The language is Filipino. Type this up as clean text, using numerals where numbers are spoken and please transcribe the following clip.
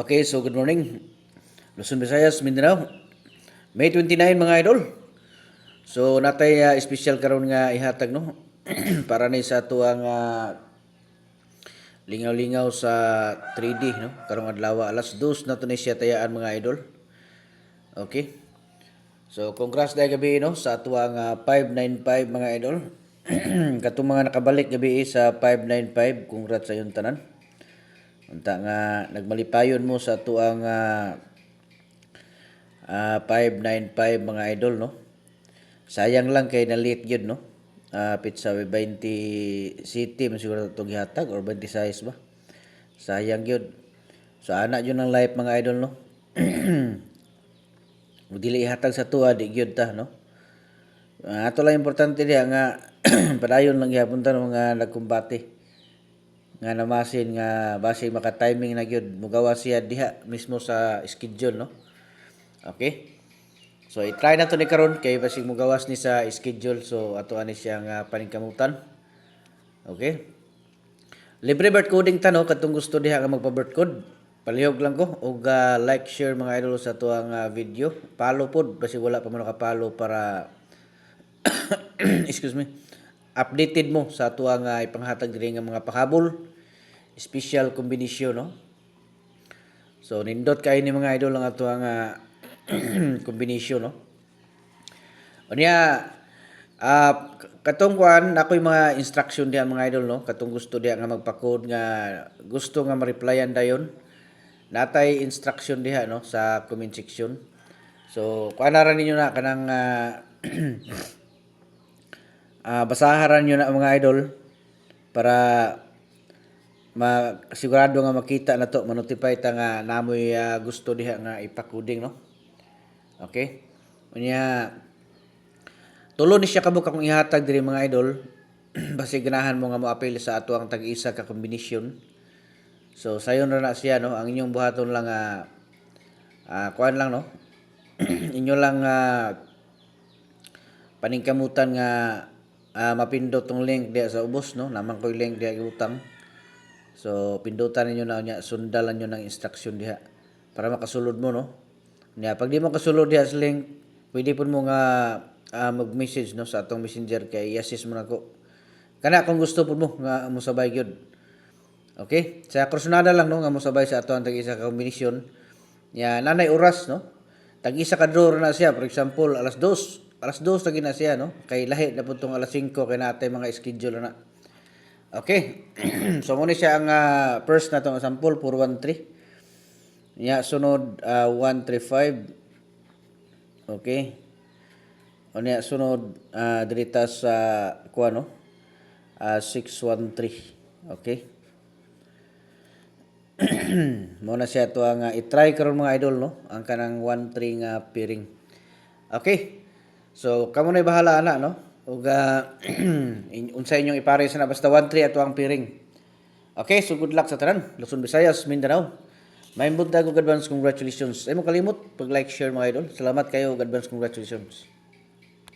Okay, so good morning. Luzon, Visayas, Mindanao. May 29 mga idol. So natay special karon nga ihatag no para ni sa tuang lingaw-lingaw sa 3D no karong adlaw alas 2 na to ni siya tayaan mga idol. Okay. So congrats dahil gabi no sa tuang 595 mga idol. Katong mga nakabalik gabi sa 595, congrats sa yung tanan. Unta nga nagmalipayon mo sa tuang 595 mga idol no. Sayang lang kay na late gyud no. Pizza 20 city man siguro to gihatag or 26 ba. Sayang gyud. So ana yun ang life mga idol no. Dili ihatag sa tuwa di gyud ta no. Ato lang importante diha nga padayon lang gyapon ta mga nagkumbate. Nga namasin nga base maka timing na gyud mugawa siya diha mismo sa schedule no. Okay? So i-try na to ni karon kay basig mugawas ni sa schedule so ato ani siya nga paningkamutan. Okay? Libre birth coding ta no katong gusto diha nga magpa-birth code. Palihog lang ko og like share mga idol sa tuang video. Follow pod basig wala pa man ka-follow para excuse me. Updated mo sa tuang ipanghatag diri nga mga pahabol, special combination no. So nindot kay ni mga idol ang atuang combination no. Unya katong kuan ako'y mga instruction diyan mga idol no, katong gusto diha nga magpa-code nga gusto nga ma-replyan dayon. Natay instruction diha no sa comment section. So kuan ra ninyo na kanang basaharan nyo na mga idol para sigurado nga makita na to, ma-notify ta nga namoy gusto diha nga ipakuding no. Okay? Unya tulo ni siya kabuk akong ihatag diri mga idol. Basi ganahan mo nga mo-appeal sa ato ang tag-isa ka combination. So sayon ra na siya no, ang inyong buhaton lang kuan lang no. Inyo lang paningkamutan nga mapindot tong link diya sa ubos no, naman ko'y link diya giutang. So pindutan ninyo na unya, sundalan nyo ng instruction diha para makasulod mo no. Nya pag di mo kasulod diha sa link, pwede pud mo nga mag-message no sa atong messenger kay i-assist mo nako. Kana kung gusto pud mo nga mosabay gyud. Okay? Sa kursunada lang no nga mosabay sa ato ang tag-isa ka kombinasyon. Nya nanay oras no. Tag-isa ka draw na siya, for example, alas 2 lagi na siya no. Kay lahi na pud tong alas 5 kay natay mga schedule na. Okay. So mo ni siya ang first na tong sample 413. Nya sunod 135. Okay. Unya sunod dirita sa kuan no. 613. Okay. Mo na siya to ang i-try karon mga idol no, ang kanang 13 nga pairing. Okay. So kamo na bahala ana no. Ug unsay inyong ipares na basta 13 ato ang pairing. Okay, so good luck sa tanan. Luzon, Visayas, Mindanao. May advance congratulations. Ay mo kalimot pag like share mga idol. Salamat kayo, advance congratulations.